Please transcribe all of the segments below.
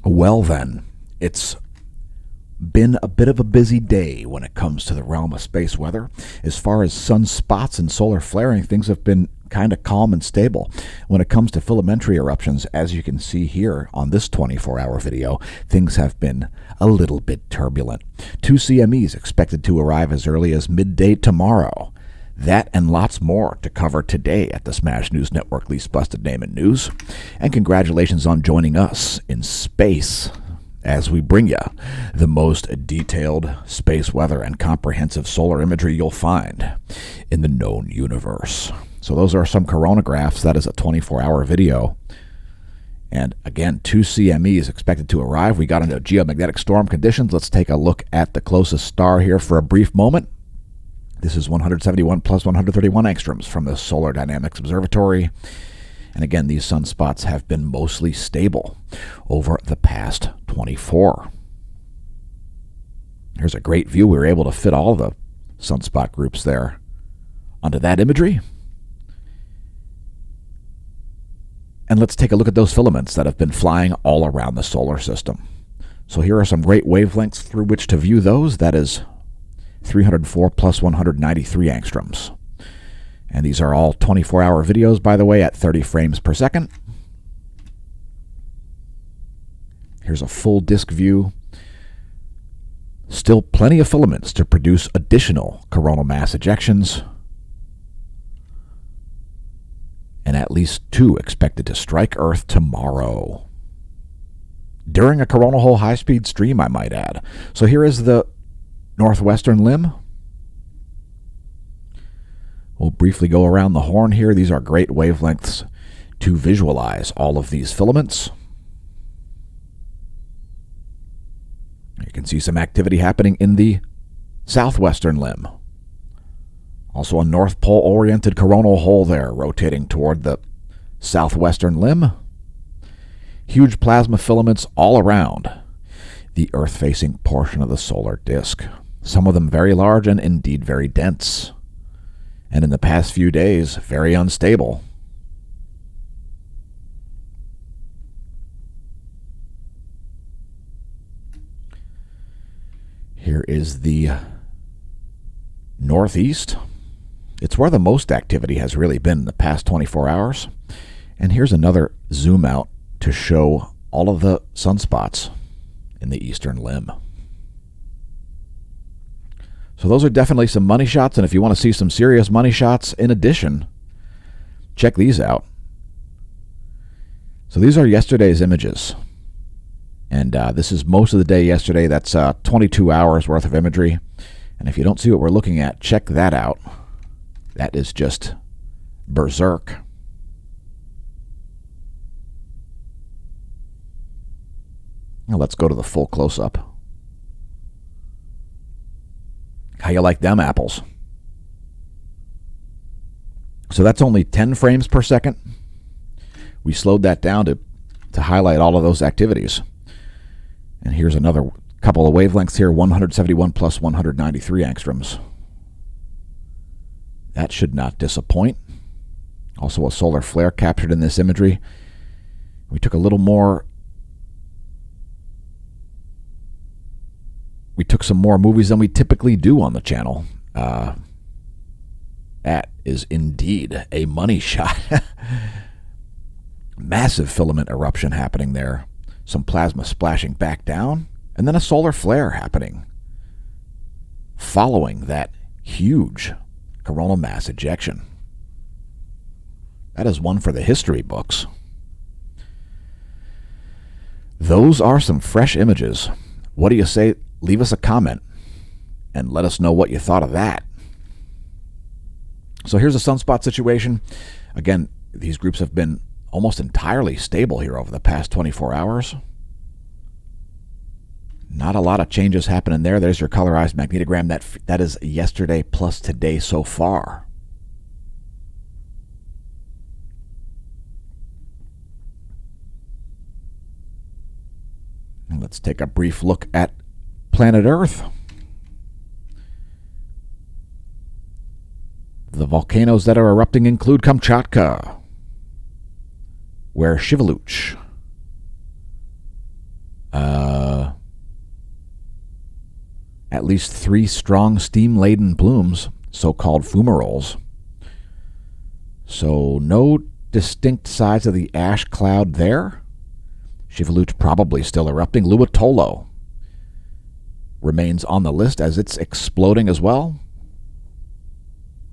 Well then, it's been a bit of a busy day when it comes to the realm of space weather. As far as sunspots and solar flaring, things have been kind of calm and stable. When it comes to filamentary eruptions, as you can see here on this 24-hour video, things have been a little bit turbulent. 2 CMEs expected to arrive as early as midday tomorrow. That and lots more to cover today at the Smash News Network Least Busted Name and News. And congratulations on joining us in space as we bring you the most detailed space weather and comprehensive solar imagery you'll find in the known universe. So those are some coronagraphs. That is a 24-hour video. And again, 2 CMEs expected to arrive. We got into geomagnetic storm conditions. Let's take a look at the closest star here for a brief moment. This is 171 plus 131 angstroms from the Solar Dynamics Observatory. And again, these sunspots have been mostly stable over the past 24. Here's a great view. We were able to fit all the sunspot groups there onto that imagery. And let's take a look at those filaments that have been flying all around the solar system. So here are some great wavelengths through which to view those. That is 304 plus 193 angstroms. And these are all 24-hour videos, by the way, at 30 frames per second. Here's a full disk view. Still plenty of filaments to produce additional coronal mass ejections. And at least 2 expected to strike Earth tomorrow. During a coronal hole high-speed stream, I might add. So here is the northwestern limb. We'll briefly go around the horn here. These are great wavelengths to visualize all of these filaments. You can see some activity happening in the southwestern limb. Also a North Pole-oriented coronal hole there, rotating toward the southwestern limb. Huge plasma filaments all around the Earth-facing portion of the solar disk. Some of them very large and indeed very dense. And in the past few days, very unstable. Here is the northeast. It's where the most activity has really been in the past 24 hours. And here's another zoom out to show all of the sunspots in the eastern limb. So those are definitely some money shots, and if you want to see some serious money shots in addition, check these out. So these are yesterday's images. And this is most of the day yesterday. That's 22 hours worth of imagery. And if you don't see what we're looking at, check that out. That is just berserk. Now let's go to the full close-up. How you like them apples? So that's only 10 frames per second. We slowed that down to highlight all of those activities. And here's another couple of wavelengths here, 171 plus 193 angstroms. That should not disappoint. Also a solar flare captured in this imagery. We took a little more. We took some more movies than we typically do on the channel. That is indeed a money shot. Massive filament eruption happening there. Some plasma splashing back down. And then a solar flare happening following that huge coronal mass ejection. That is one for the history books. Those are some fresh images. What do you say? Leave us a comment and let us know what you thought of that. So here's a sunspot situation. Again, these groups have been almost entirely stable here over the past 24 hours. Not a lot of changes happening there. There's your colorized magnetogram. That is yesterday plus today so far. And let's take a brief look at planet Earth. The volcanoes that are erupting include Kamchatka, where Shivaluch At least 3 strong steam-laden plumes, so-called fumaroles. So no distinct sides of the ash cloud there. Shivaluch probably still erupting. Luatolo remains on the list as it's exploding as well.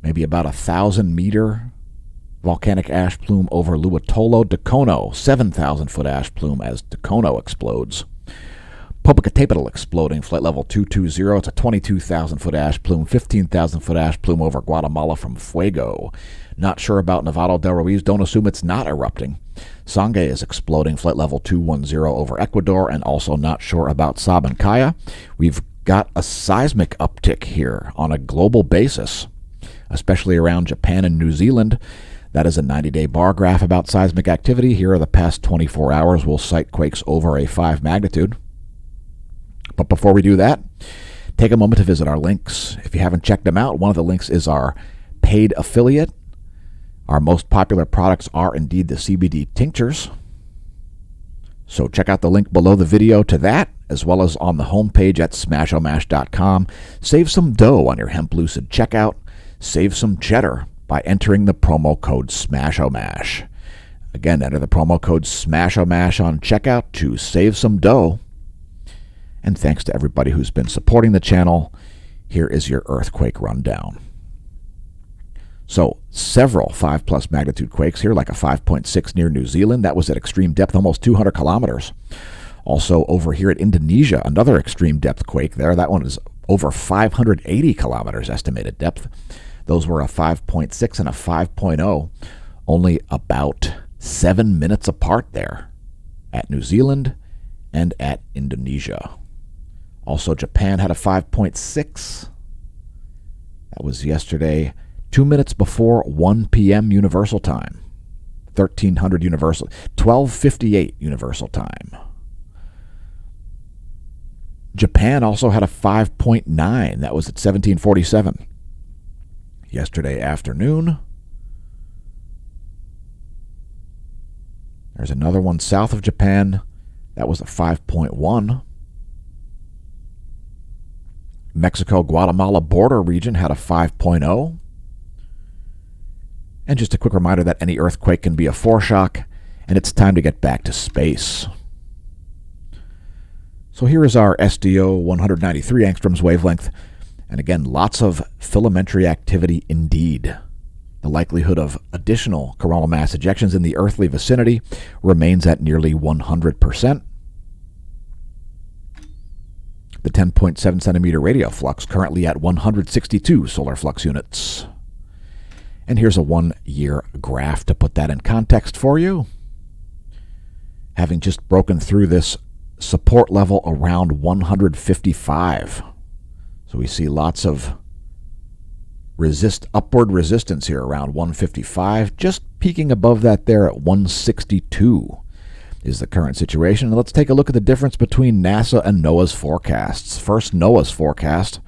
Maybe about 1,000-meter volcanic ash plume over Luatolo. Dacono, 7,000-foot ash plume as Dacono explodes. Popocatépetl exploding, flight level 220. It's a 22,000-foot ash plume, 15,000-foot ash plume over Guatemala from Fuego. Not sure about Nevado del Ruiz. Don't assume it's not erupting. Sangay is exploding, flight level 210 over Ecuador, and also not sure about Sabancaya. We've got a seismic uptick here on a global basis, especially around Japan and New Zealand. That is a 90-day bar graph about seismic activity. Here are the past 24 hours. We'll cite quakes over a 5 magnitude. But before we do that, take a moment to visit our links. If you haven't checked them out, one of the links is our paid affiliate. Our most popular products are indeed the CBD tinctures. So check out the link below the video to that, as well as on the homepage at smashomash.com. Save some dough on your Hemp Lucid checkout. Save some cheddar by entering the promo code SMASHOMASH. Again, enter the promo code SMASHOMASH on checkout to save some dough. And thanks to everybody who's been supporting the channel. Here is your earthquake rundown. So, several 5+ magnitude quakes here, like a 5.6 near New Zealand. That was at extreme depth, almost 200 kilometers. Also, over here at Indonesia, another extreme depth quake there. That one is over 580 kilometers estimated depth. Those were a 5.6 and a 5.0, only about 7 minutes apart there at New Zealand and at Indonesia. Also, Japan had a 5.6. That was yesterday, 2 minutes before 1 p.m. Universal Time. 1300 Universal, 1258 Universal Time. Japan also had a 5.9. That was at 1747. Yesterday afternoon. There's another one south of Japan. That was a 5.1. Mexico-Guatemala border region had a 5.0. And just a quick reminder that any earthquake can be a foreshock, and it's time to get back to space. So here is our SDO 193 angstroms wavelength, and again, lots of filamentary activity indeed. The likelihood of additional coronal mass ejections in the earthly vicinity remains at nearly 100%. The 10.7 centimeter radial flux currently at 162 solar flux units. And here's a 1-year graph to put that in context for you. Having just broken through this support level around 155. So we see lots of upward resistance here around 155, just peaking above that there at 162 is the current situation. And let's take a look at the difference between NASA and NOAA's forecasts. First, NOAA's forecast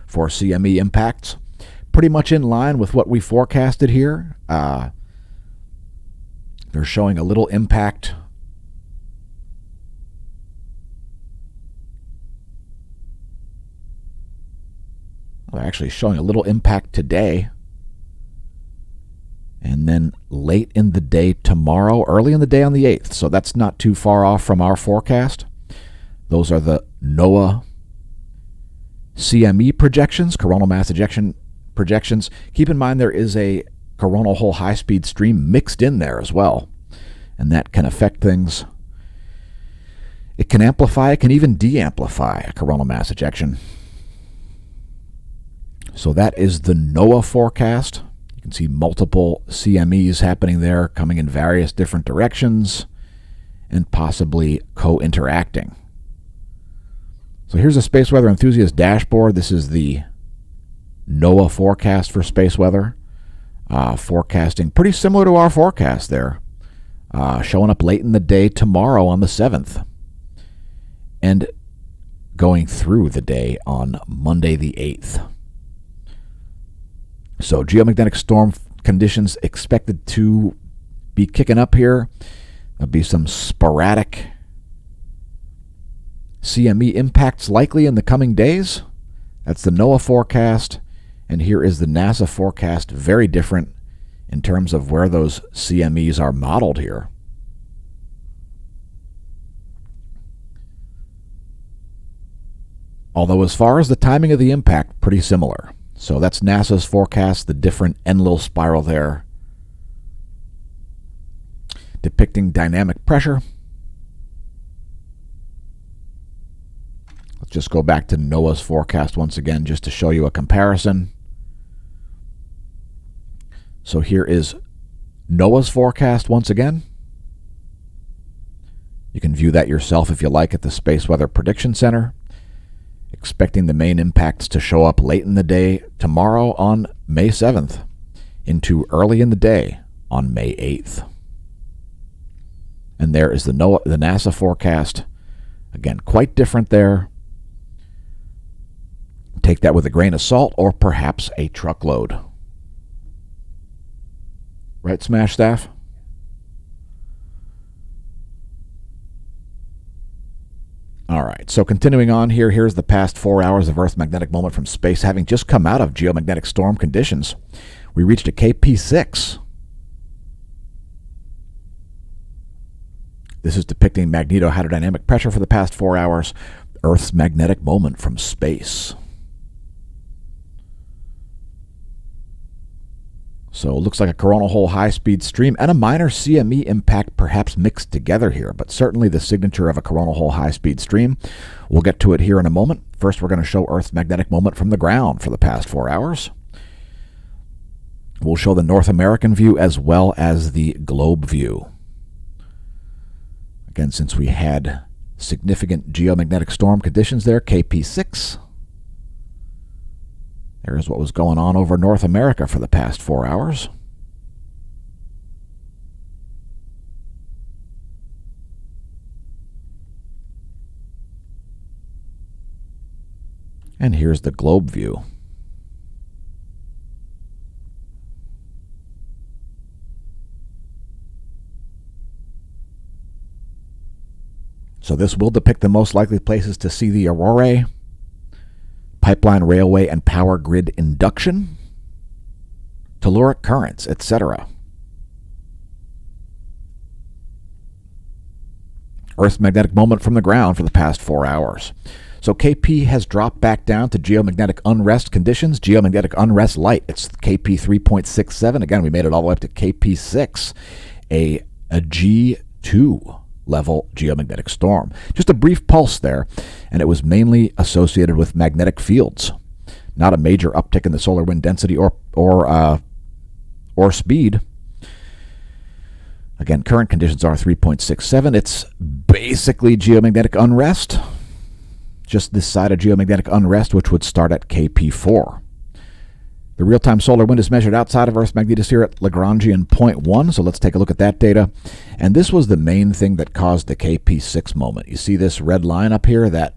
for CME impacts. Pretty much in line with what we forecasted here. They're showing a little impact. They're actually showing a little impact today. And then late in the day tomorrow, early in the day on the 8th. So that's not too far off from our forecast. Those are the NOAA CME projections, coronal mass ejection projections. Keep in mind there is a coronal hole high-speed stream mixed in there as well. And that can affect things. It can amplify, it can even de-amplify a coronal mass ejection. So that is the NOAA forecast. You can see multiple CMEs happening there, coming in various different directions and possibly co-interacting. So here's a space weather enthusiast dashboard. This is the NOAA forecast for space weather. Forecasting pretty similar to our forecast there. Showing up late in the day tomorrow on the 7th. And going through the day on Monday the 8th. So geomagnetic storm conditions expected to be kicking up here. There'll be some sporadic CME impacts likely in the coming days. That's the NOAA forecast. And here is the NASA forecast, very different in terms of where those CMEs are modeled here. Although as far as the timing of the impact, pretty similar. So that's NASA's forecast, the different Enlil spiral there, depicting dynamic pressure. Let's just go back to NOAA's forecast once again just to show you a comparison. So here is NOAA's forecast once again. You can view that yourself if you like at the Space Weather Prediction Center. Expecting the main impacts to show up late in the day tomorrow on May 7th into early in the day on May 8th. And there is the NASA forecast. Again, quite different there. Take that with a grain of salt or perhaps a truckload. Right, Smash Staff? All right, so continuing on here, here's the past 4 hours of Earth's magnetic moment from space. Having just come out of geomagnetic storm conditions, we reached a KP6. This is depicting magnetohydrodynamic pressure for the past 4 hours, Earth's magnetic moment from space. So it looks like a coronal hole high-speed stream and a minor CME impact perhaps mixed together here, but certainly the signature of a coronal hole high-speed stream. We'll get to it here in a moment. First, we're going to show Earth's magnetic moment from the ground for the past 4 hours. We'll show the North American view as well as the globe view. Again, since we had significant geomagnetic storm conditions there, KP6. There's what was going on over North America for the past 4 hours. And here's the globe view. So this will depict the most likely places to see the aurorae, pipeline, railway, and power grid induction, telluric currents, etc. Earth's magnetic moment from the ground for the past 4 hours. So KP has dropped back down to geomagnetic unrest conditions, geomagnetic unrest light. It's KP 3.67. Again, we made it all the way up to KP 6, a G2 level geomagnetic storm. Just a brief pulse there, and it was mainly associated with magnetic fields. Not a major uptick in the solar wind density or speed. Again, current conditions are 3.67. It's basically geomagnetic unrest. Just this side of geomagnetic unrest, which would start at KP4. The real-time solar wind is measured outside of Earth's magnetosphere at Lagrangian point 1, so let's take a look at that data. And this was the main thing that caused the KP6 moment. You see this red line up here, that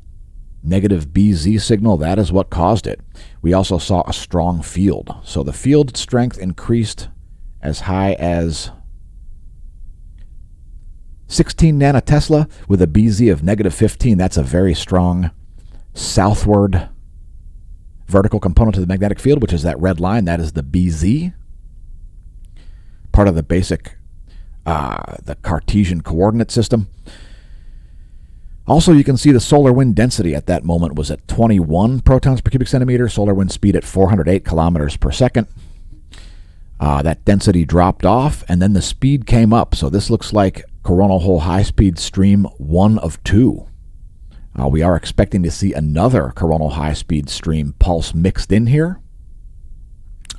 negative BZ signal, that is what caused it. We also saw a strong field. So the field strength increased as high as 16 nanotesla with a BZ of negative 15. That's a very strong southward vertical component to the magnetic field, which is that red line. That is the BZ, part of the basic, the Cartesian coordinate system. Also, you can see the solar wind density at that moment was at 21 protons per cubic centimeter, solar wind speed at 408 kilometers per second. That density dropped off, and then the speed came up. So this looks like coronal hole high-speed stream 1 of 2. We are expecting to see another coronal high-speed stream pulse mixed in here.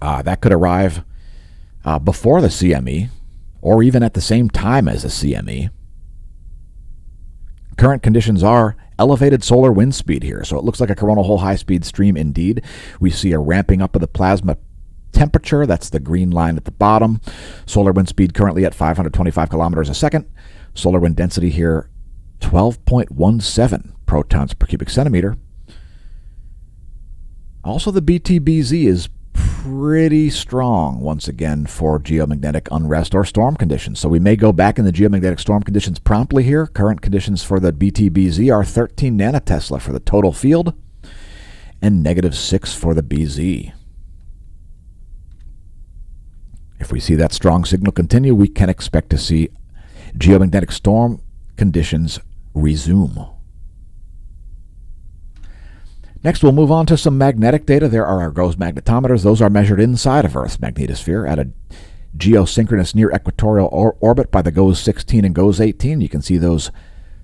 That could arrive before the CME, or even at the same time as the CME. Current conditions are elevated solar wind speed here, so it looks like a coronal hole high-speed stream indeed. We see a ramping up of the plasma temperature. That's the green line at the bottom. Solar wind speed currently at 525 kilometers a second. Solar wind density here, 12.17 protons per cubic centimeter. Also, the BTBZ is pretty strong once again for geomagnetic unrest or storm conditions. So we may go back in the geomagnetic storm conditions promptly here. Current conditions for the BTBZ are 13 nanotesla for the total field and -6 for the BZ. If we see that strong signal continue, we can expect to see geomagnetic storm conditions resume. Next, we'll move on to some magnetic data. There are our GOES magnetometers. Those are measured inside of Earth's magnetosphere at a geosynchronous near equatorial orbit by the GOES 16 and GOES 18. You can see those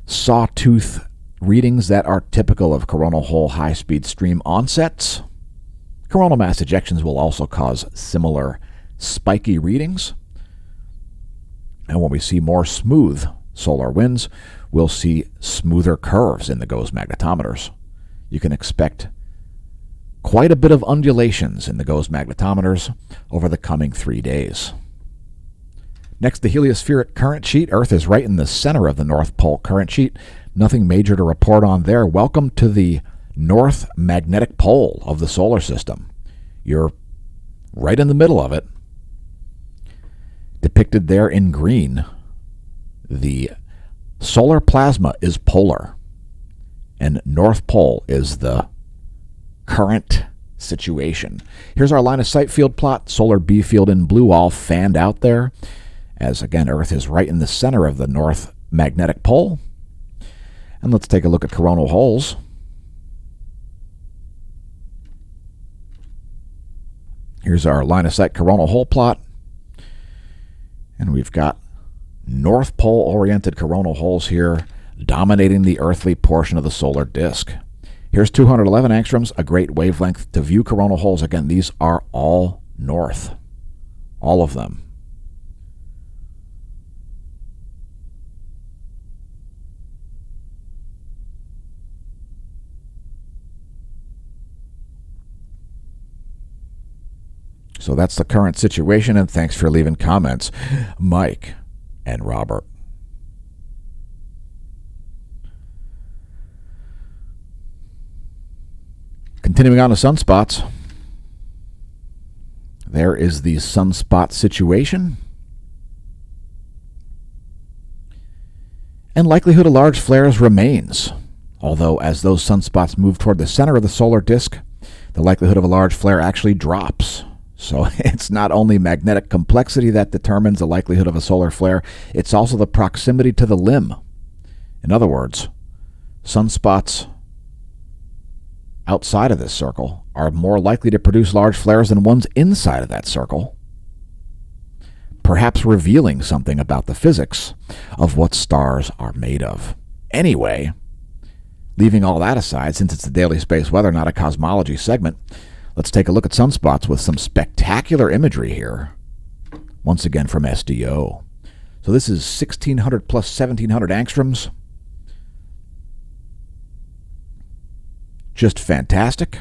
sawtooth readings that are typical of coronal hole high-speed stream onsets. Coronal mass ejections will also cause similar spiky readings. And when we see more smooth solar winds, we'll see smoother curves in the GOES magnetometers. You can expect quite a bit of undulations in the GOES magnetometers over the coming 3 days. Next, the heliospheric current sheet. Earth is right in the center of the North Pole current sheet. Nothing major to report on there. Welcome to the North Magnetic Pole of the solar system. You're right in the middle of it. Depicted there in green, the solar plasma is polar, and North Pole is the current situation. Here's our line of sight field plot. Solar B field in blue all fanned out there, as again Earth is right in the center of the North Magnetic Pole. And let's take a look at coronal holes. Here's our line of sight coronal hole plot. And we've got North Pole-oriented coronal holes here dominating the earthly portion of the solar disk. Here's 211 angstroms, a great wavelength to view coronal holes. Again, these are all north. All of them. So that's the current situation, and thanks for leaving comments, Mike and Robert. Continuing on to sunspots. There is the sunspot situation. And likelihood of large flares remains. Although as those sunspots move toward the center of the solar disk, the likelihood of a large flare actually drops. So it's not only magnetic complexity that determines the likelihood of a solar flare, it's also the proximity to the limb. In other words, sunspots outside of this circle are more likely to produce large flares than ones inside of that circle, perhaps revealing something about the physics of what stars are made of. Anyway, leaving all that aside, since it's the daily space weather, not a cosmology segment, let's take a look at sunspots with some spectacular imagery here, once again from SDO. So this is 1600 plus 1700 angstroms. Just fantastic.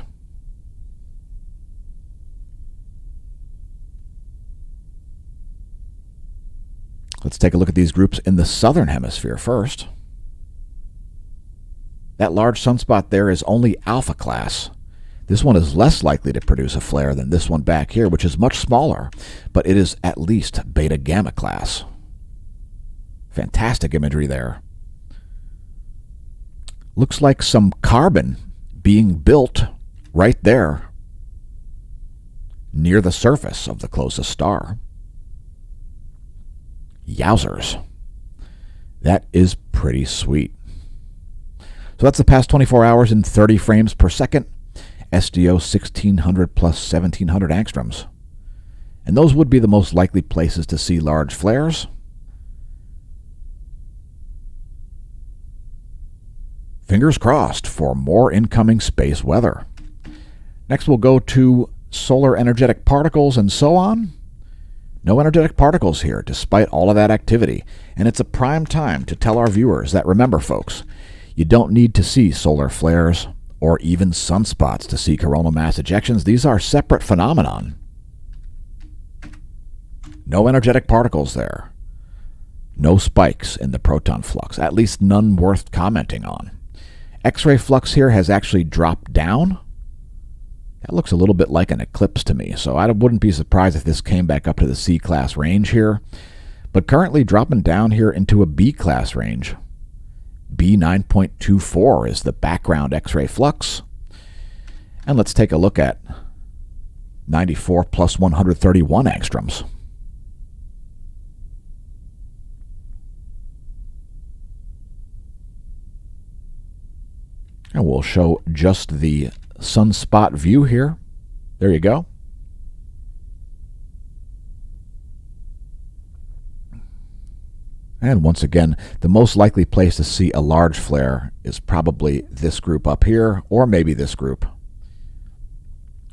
Let's take a look at these groups in the southern hemisphere first. That large sunspot there is only alpha class. This one is less likely to produce a flare than this one back here, which is much smaller, but it is at least beta gamma class. Fantastic imagery there. Looks like some carbon being built right there near the surface of the closest star. Yowzers. That is pretty sweet. So that's the past 24 hours in 30 frames per second. SDO 1600 plus 1700 angstroms. And those would be the most likely places to see large flares. Fingers crossed for more incoming space weather. Next we'll go to solar energetic particles and so on. No energetic particles here, despite all of that activity. And it's a prime time to tell our viewers that, remember folks, you don't need to see solar flares or even sunspots to see coronal mass ejections. These are separate phenomenon. No energetic particles there. No spikes in the proton flux, at least none worth commenting on. X-ray flux here has actually dropped down. That looks a little bit like an eclipse to me, so I wouldn't be surprised if this came back up to the C-class range here. But currently dropping down here into a B-class range. B9.24 is the background X-ray flux. And let's take a look at 94 plus 131 angstroms. And we'll show just the sunspot view here. There you go. And once again, the most likely place to see a large flare is probably this group up here, or maybe this group.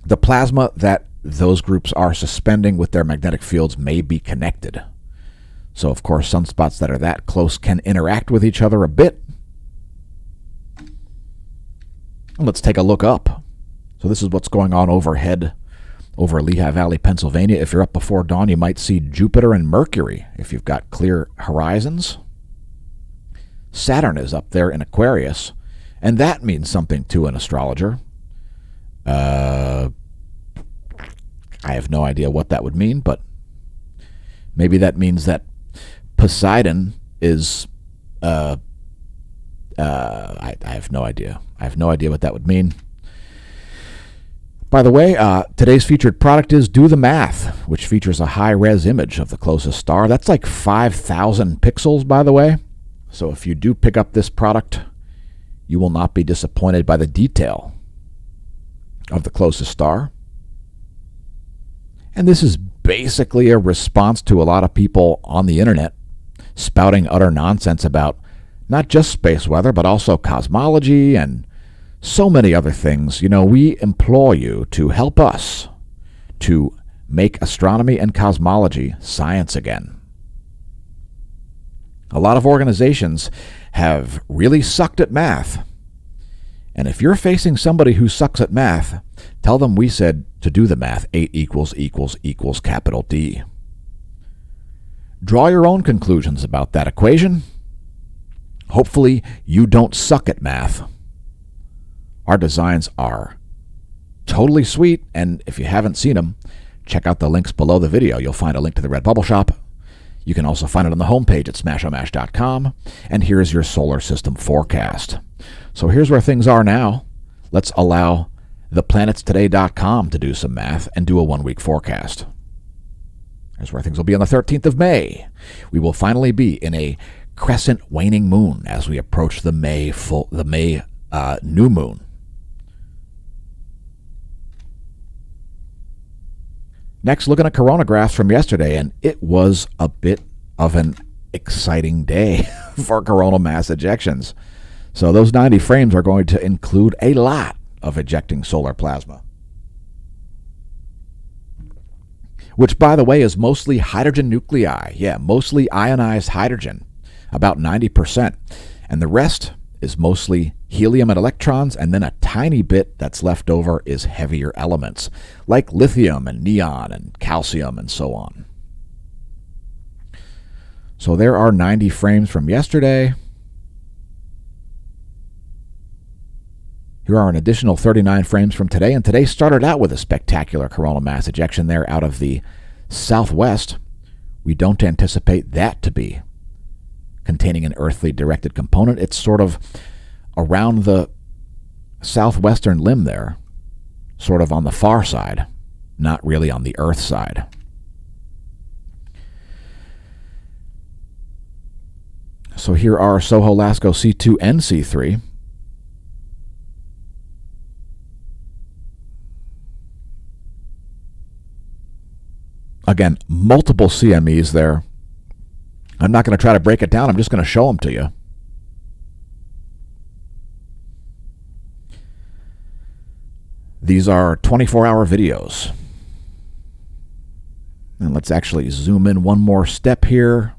The plasma that those groups are suspending with their magnetic fields may be connected. So, of course, sunspots that are that close can interact with each other a bit. And let's take a look up. So this is what's going on overhead over Lehigh Valley, Pennsylvania. If you're up before dawn, you might see Jupiter and Mercury if you've got clear horizons. Saturn is up there in Aquarius, and that means something to an astrologer. I have no idea what that would mean, but maybe that means that Poseidon is I have no idea. I have no idea what that would mean. By the way, today's featured product is Do the Math, which features a high-res image of the closest star. That's like 5,000 pixels, by the way. So if you do pick up this product, you will not be disappointed by the detail of the closest star. And this is basically a response to a lot of people on the internet spouting utter nonsense about not just space weather, but also cosmology and so many other things. You know, we implore you to help us to make astronomy and cosmology science again. A lot of organizations have really sucked at math. And if you're facing somebody who sucks at math, tell them we said to do the math. 8 equals capital D. Draw your own conclusions about that equation. Hopefully you don't suck at math. Our designs are totally sweet, and if you haven't seen them, check out the links below the video. You'll find a link to the Redbubble shop. You can also find it on the homepage at smashomash.com. And here's your solar system forecast. So here's where things are now. Let's allow theplanetstoday.com to do some math and do a one-week forecast. Here's where things will be on the 13th of May. We will finally be in a crescent waning moon as we approach the May new moon. Next, looking at coronagraphs from yesterday, and it was a bit of an exciting day for coronal mass ejections. So those 90 frames are going to include a lot of ejecting solar plasma, which, by the way, is mostly hydrogen nuclei. Yeah, mostly ionized hydrogen, about 90%. And the rest is mostly helium and electrons, and then a tiny bit that's left over is heavier elements, like lithium and neon and calcium and so on. So there are 90 frames from yesterday. Here are an additional 39 frames from today, and today started out with a spectacular coronal mass ejection there out of the southwest. We don't anticipate that to be containing an earthly directed component. It's sort of around the southwestern limb there, sort of on the far side, not really on the Earth side. So here are Soho, Lasco C2 and C3. Again, multiple CMEs there. I'm not going to try to break it down. I'm just going to show them to you. These are 24-hour videos. And let's actually zoom in one more step here.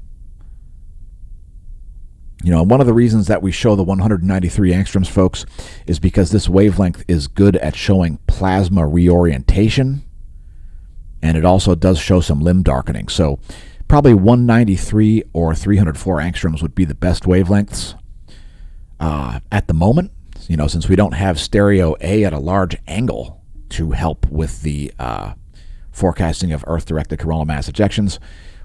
You know, one of the reasons that we show the 193 angstroms, folks, is because this wavelength is good at showing plasma reorientation. And it also does show some limb darkening. So probably 193 or 304 angstroms would be the best wavelengths at the moment. You know, since we don't have stereo A at a large angle to help with the forecasting of Earth-directed coronal mass ejections.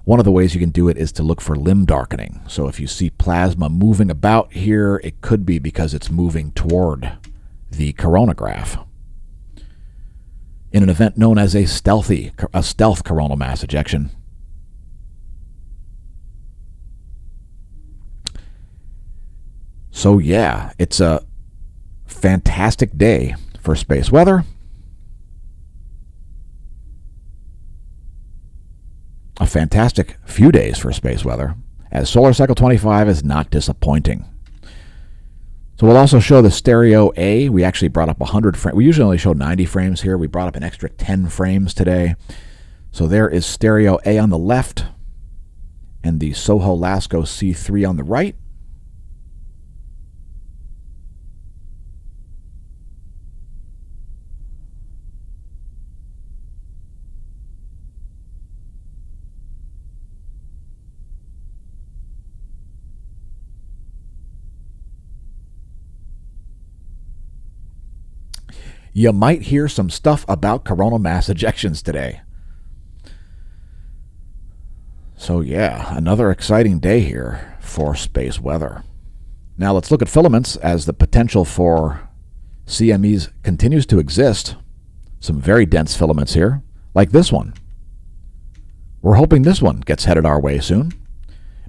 One of the ways you can do it is to look for limb darkening. So if you see plasma moving about here, it could be because it's moving toward the coronagraph in an event known as a stealth coronal mass ejection. So yeah, it's a fantastic day for space weather. A fantastic few days for space weather, as Solar Cycle 25 is not disappointing. So we'll also show the stereo A. We actually brought up 100 frames. We usually only show 90 frames here. We brought up an extra 10 frames today. So there is stereo A on the left and the Soho Lasco C3 on the right. You might hear some stuff about coronal mass ejections today. So yeah, another exciting day here for space weather. Now let's look at filaments as the potential for CMEs continues to exist. Some very dense filaments here, like this one. We're hoping this one gets headed our way soon.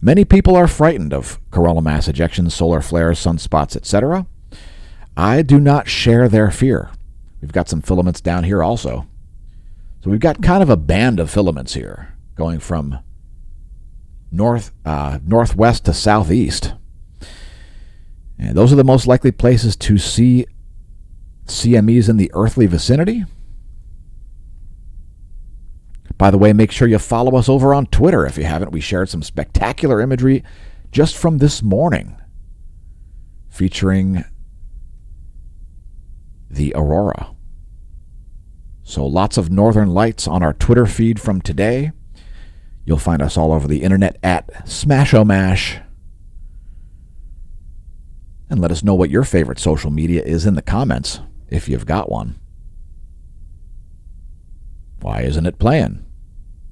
Many people are frightened of coronal mass ejections, solar flares, sunspots, etc. I do not share their fear. We've got some filaments down here also. So we've got kind of a band of filaments here going from northwest to southeast. And those are the most likely places to see CMEs in the earthly vicinity. By the way, make sure you follow us over on Twitter if you haven't. We shared some spectacular imagery just from this morning featuring the aurora. So lots of northern lights on our Twitter feed from today. You'll find us all over the internet at Smashomash. And let us know what your favorite social media is in the comments, if you've got one. Why isn't it playing?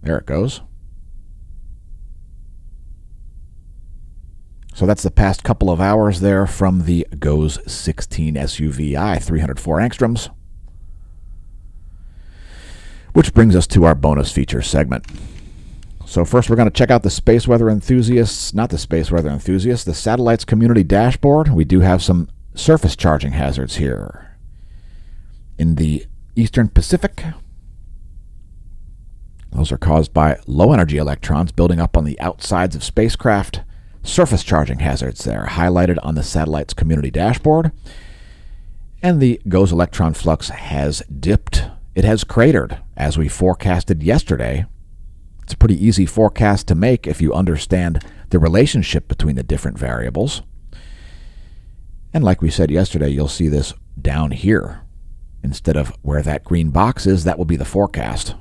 There it goes. So that's the past couple of hours there from the GOES 16 SUVi, 304 angstroms. Which brings us to our bonus feature segment. So first we're going to check out the space weather enthusiasts, not the space weather enthusiasts, the satellites community dashboard. We do have some surface charging hazards here. In the Eastern Pacific, those are caused by low energy electrons building up on the outsides of spacecraft. Surface charging hazards there, highlighted on the satellite's community dashboard. And the GOES electron flux has dipped. It has cratered, as we forecasted yesterday. It's a pretty easy forecast to make if you understand the relationship between the different variables. And like we said yesterday, you'll see this down here. Instead of where that green box is, that will be the forecast.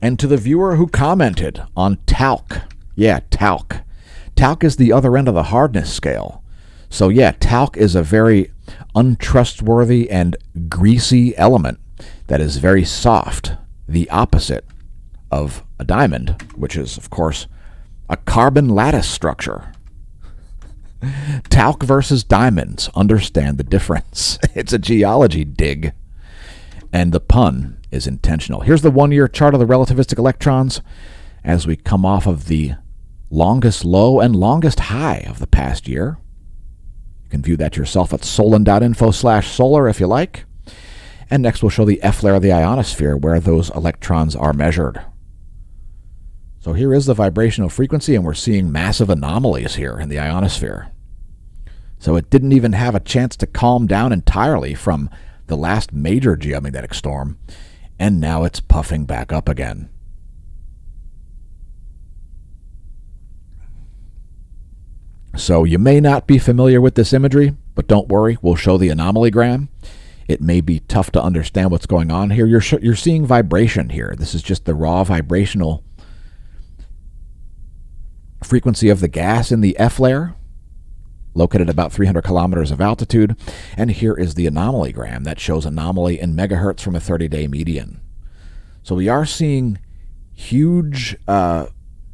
And to the viewer who commented on talc. Yeah, talc. Talc is the other end of the hardness scale. So yeah, talc is a very untrustworthy and greasy element that is very soft, the opposite of a diamond, which is, of course, a carbon lattice structure. Talc versus diamonds. Understand the difference. It's a geology dig. And the pun is intentional. Here's the one-year chart of the relativistic electrons as we come off of the longest low and longest high of the past year. You can view that yourself at solon.info/solar if you like. And next we'll show the F-layer of the ionosphere where those electrons are measured. So here is the vibrational frequency, and we're seeing massive anomalies here in the ionosphere. So it didn't even have a chance to calm down entirely from the last major geomagnetic storm, and now it's puffing back up again. So you may not be familiar with this imagery, but don't worry, we'll show the anomalygram. It may be tough to understand what's going on here. You're seeing vibration here. This is just the raw vibrational frequency of the gas in the F layer. located at about 300 kilometers of altitude. And here is the anomalogram that shows anomaly in megahertz from a 30-day median. So we are seeing huge,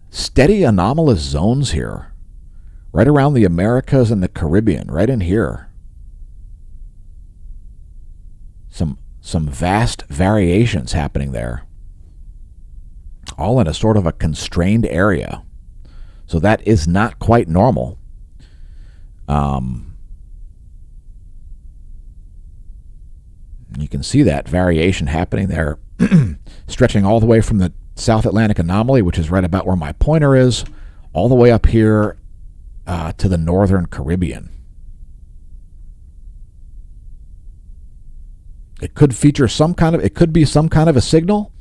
steady anomalous zones here, right around the Americas and the Caribbean, right in here. Some vast variations happening there, all in a sort of a constrained area. So that is not quite normal. You can see that variation happening there, stretching all the way from the South Atlantic anomaly, which is right about where my pointer is, all the way up here to the northern Caribbean. It could feature it could be some kind of a signal.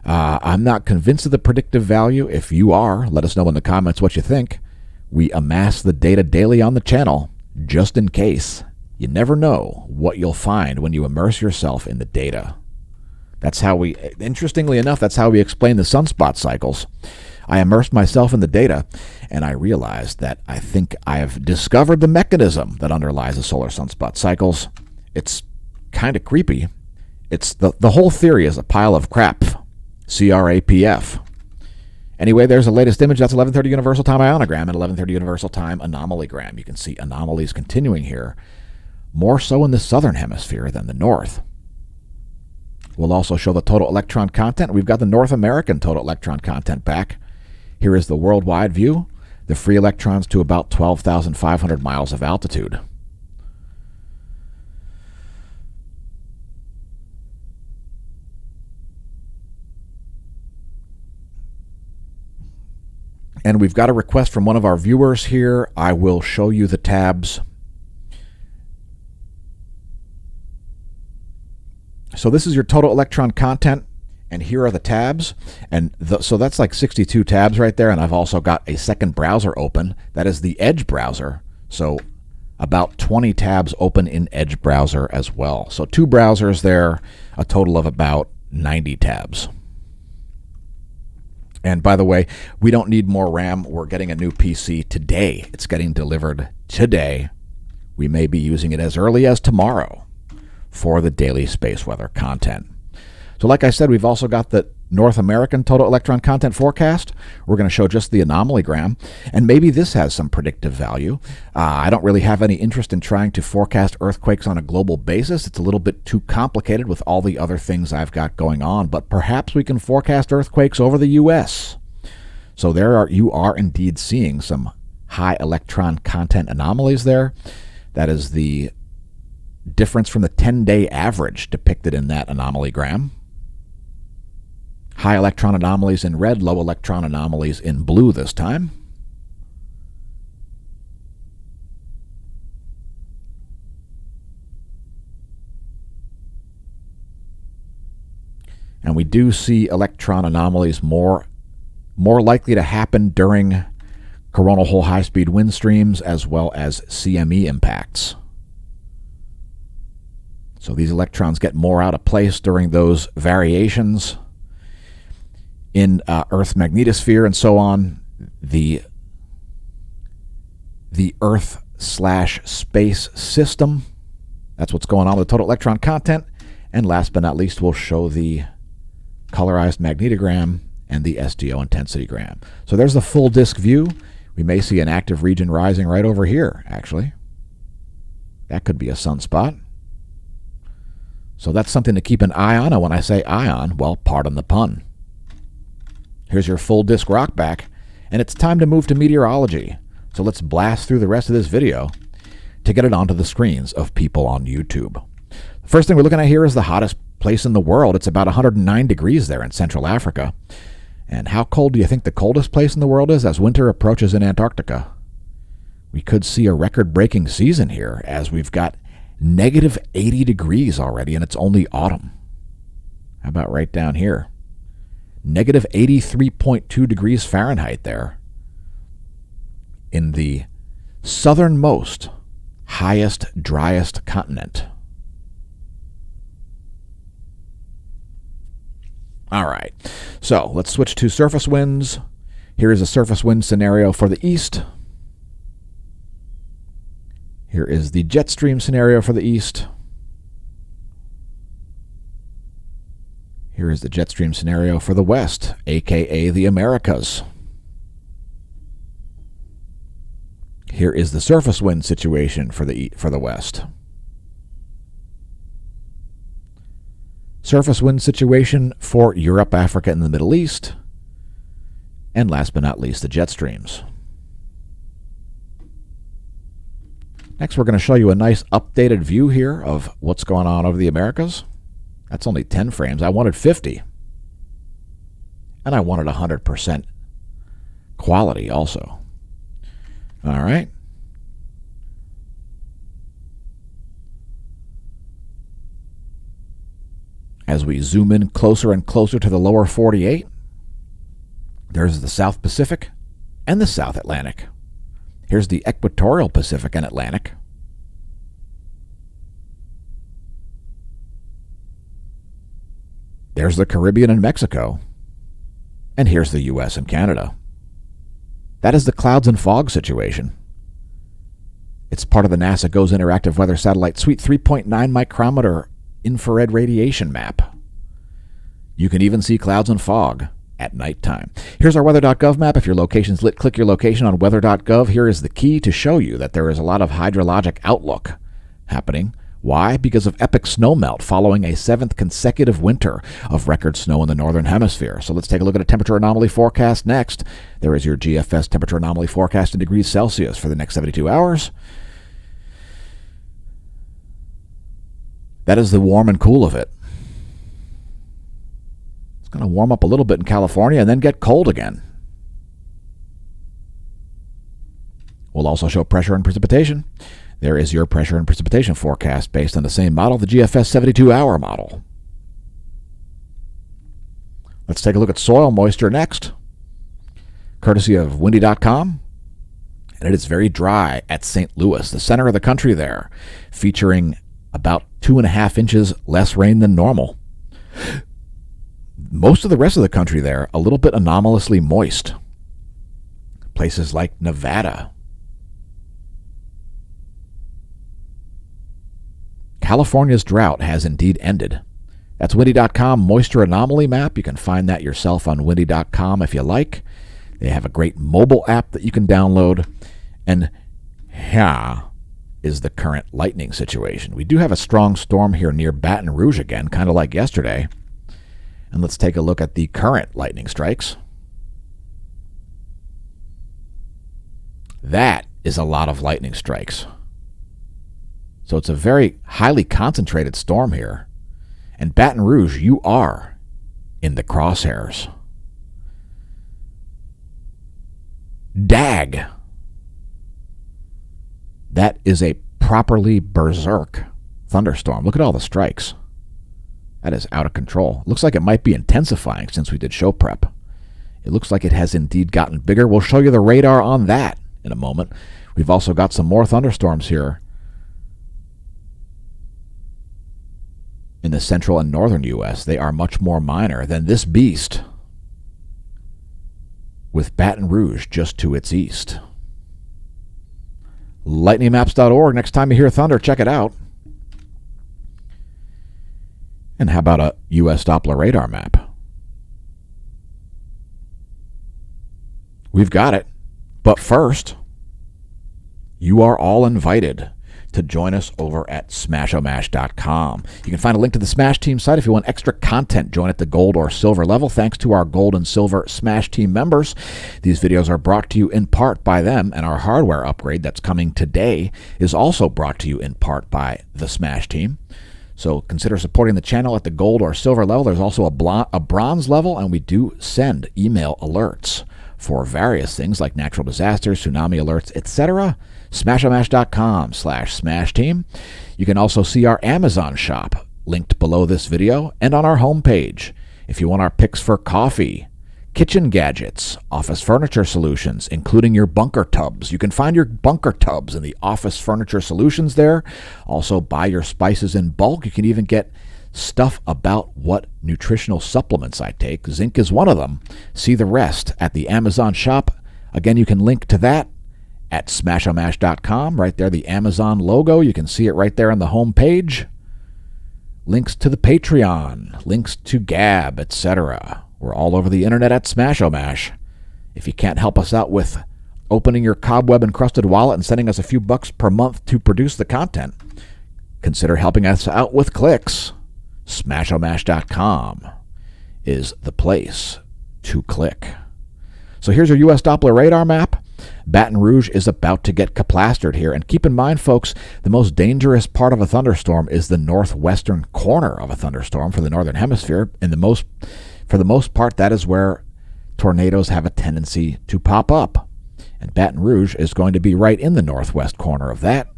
I'm not convinced of the predictive value. If you are, let us know in the comments what you think. We amass the data daily on the channel, just in case. You never know what you'll find when you immerse yourself in the data. That's how interestingly enough, that's how we explain the sunspot cycles. I immersed myself in the data, and I realized that I think I have discovered the mechanism that underlies the solar sunspot cycles. It's kind of creepy. It's the whole theory is a pile of crap. CRAPF. Anyway, there's the latest image. That's 11:30 Universal Time ionogram and 11:30 Universal Time anomalygram. You can see anomalies continuing here, more so in the southern hemisphere than the north. We'll also show the total electron content. We've got the North American total electron content back. Here is the worldwide view. The free electrons to about 12,500 miles of altitude. And we've got a request from one of our viewers here. I will show you the tabs. So this is your total electron content, and here are the tabs. And so that's like 62 tabs right there, and I've also got a second browser open. That is the Edge browser. So about 20 tabs open in Edge browser as well. So two browsers there, a total of about 90 tabs. And by the way, we don't need more RAM. We're getting a new PC today. It's getting delivered today. We may be using it as early as tomorrow for the daily space weather content. So like I said, we've also got the North American total electron content forecast. We're going to show just the anomalogram, and maybe this has some predictive value. I don't really have any interest in trying to forecast earthquakes on a global basis. It's a little bit too complicated with all the other things I've got going on, but perhaps we can forecast earthquakes over the U.S. So you are indeed seeing some high electron content anomalies there. That is the difference from the 10-day average depicted in that anomalogram. High electron anomalies in red, low electron anomalies in blue this time. And we do see electron anomalies more likely to happen during coronal hole high-speed wind streams as well as CME impacts. So these electrons get more out of place during those variations in Earth's magnetosphere and so on. The Earth/space system. That's what's going on with the total electron content. And last but not least, we'll show the colorized magnetogram and the SDO intensitygram. So there's the full disk view. We may see an active region rising right over here, actually. That could be a sunspot. So that's something to keep an eye on. And when I say eye on, well, pardon the pun. Here's your full disk rock back, and it's time to move to meteorology. So let's blast through the rest of this video to get it onto the screens of people on YouTube. The first thing we're looking at here is the hottest place in the world. It's about 109 degrees there in Central Africa. And how cold do you think the coldest place in the world is as winter approaches in Antarctica? We could see a record-breaking season here as we've got negative 80 degrees already, and it's only autumn. How about right down here? Negative 83.2 degrees Fahrenheit there in the southernmost, highest, driest continent. All right, so let's switch to surface winds. Here is a surface wind scenario for the east. Here is the jet stream scenario for the East. Here is the jet stream scenario for the West, aka the Americas. Here is the surface wind situation for the West. Surface wind situation for Europe, Africa, and the Middle East. And last but not least, the jet streams. Next, we're going to show you a nice updated view here of what's going on over the Americas. That's only 10 frames. I wanted 50. And I wanted 100% quality also. All right. As we zoom in closer and closer to the lower 48, there's the South Pacific and the South Atlantic. Here's the equatorial Pacific and Atlantic. There's the Caribbean and Mexico. And here's the U.S. and Canada. That is the clouds and fog situation. It's part of the NASA GOES Interactive Weather Satellite Suite 3.9 micrometer infrared radiation map. You can even see clouds and fog at nighttime. Here's our weather.gov map. If your location's lit, click your location on weather.gov. Here is the key to show you that there is a lot of hydrologic outlook happening. Why? Because of epic snowmelt following a 7th consecutive winter of record snow in the northern hemisphere. So let's take a look at a temperature anomaly forecast next. There is your GFS temperature anomaly forecast in degrees Celsius for the next 72 hours. That is the warm and cool of it. It's going to warm up a little bit in California and then get cold again. We'll also show pressure and precipitation. There is your pressure and precipitation forecast based on the same model, the GFS 72-hour model. Let's take a look at soil moisture next, courtesy of windy.com. And it is very dry at St. Louis, the center of the country there, featuring about 2.5 inches less rain than normal. Most of the rest of the country there, a little bit anomalously moist. Places like Nevada. California's drought has indeed ended. That's windy.com moisture anomaly map. You can find that yourself on windy.com if you like. They have a great mobile app that you can download. And here is the current lightning situation. We do have a strong storm here near Baton Rouge again, kind of like yesterday. And let's take a look at the current lightning strikes. That is a lot of lightning strikes. So it's a very highly concentrated storm here. And Baton Rouge, you are in the crosshairs. Dag. That is a properly berserk thunderstorm. Look at all the strikes. That is out of control. Looks like it might be intensifying since we did show prep. It looks like it has indeed gotten bigger. We'll show you the radar on that in a moment. We've also got some more thunderstorms here in the central and northern U.S. They are much more minor than this beast, with Baton Rouge just to its east. Lightningmaps.org. Next time you hear thunder, check it out. And how about a U.S. Doppler radar map? We've got it. But first, you are all invited to join us over at smashomash.com. You can find a link to the Smash Team site if you want extra content. Join at the gold or silver level. Thanks to our gold and silver Smash Team members. These videos are brought to you in part by them, and our hardware upgrade that's coming today is also brought to you in part by the Smash Team. So consider supporting the channel at the gold or silver level. There's also a bronze level, and we do send email alerts for various things like natural disasters, tsunami alerts, etc. Smashomash.com/SmashTeam. You can also see our Amazon shop linked below this video and on our homepage. If you want our picks for coffee, kitchen gadgets, office furniture solutions, including your bunker tubs. You can find your bunker tubs in the office furniture solutions there. Also, buy your spices in bulk. You can even get stuff about what nutritional supplements I take. Zinc is one of them. See the rest at the Amazon shop. Again, you can link to that at smashomash.com. Right there, the Amazon logo. You can see it right there on the home page. Links to the Patreon, links to Gab, etc. We're all over the internet at Smashomash. If you can't help us out with opening your cobweb-encrusted wallet and sending us a few bucks per month to produce the content, consider helping us out with clicks. Smashomash.com is the place to click. So here's your U.S. Doppler radar map. Baton Rouge is about to get kaplastered here. And keep in mind, folks, the most dangerous part of a thunderstorm is the northwestern corner of a thunderstorm for the northern hemisphere. For the most part, that is where tornadoes have a tendency to pop up. And Baton Rouge is going to be right in the northwest corner of that.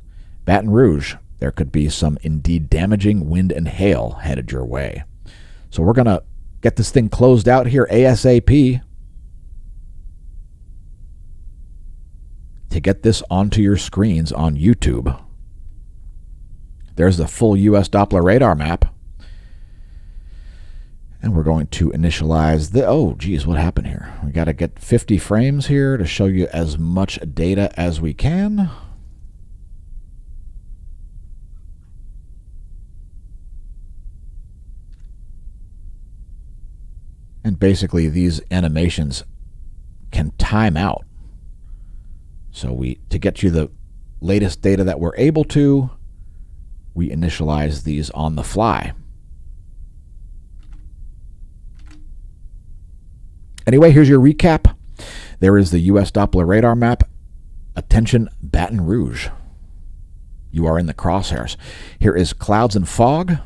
Baton Rouge, there could be some indeed damaging wind and hail headed your way. So we're going to get this thing closed out here ASAP to get this onto your screens on YouTube. There's the full U.S. Doppler radar map. And we're going to initialize the... Oh, geez, what happened here? We got to get 50 frames here to show you as much data as we can. And basically, these animations can time out. So to get you the latest data that we're able to, we initialize these on the fly. Anyway, here's your recap. There is the U.S. Doppler radar map. Attention, Baton Rouge. You are in the crosshairs. Here is clouds and fog.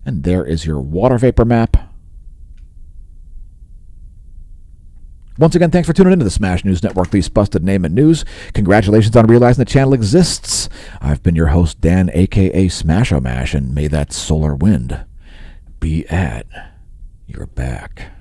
And there is your water vapor map. Once again, thanks for tuning into the Smash News Network, the busted name and news. Congratulations on realizing the channel exists. I've been your host, Dan, a.k.a. Smashomash, and may that solar wind be at your back.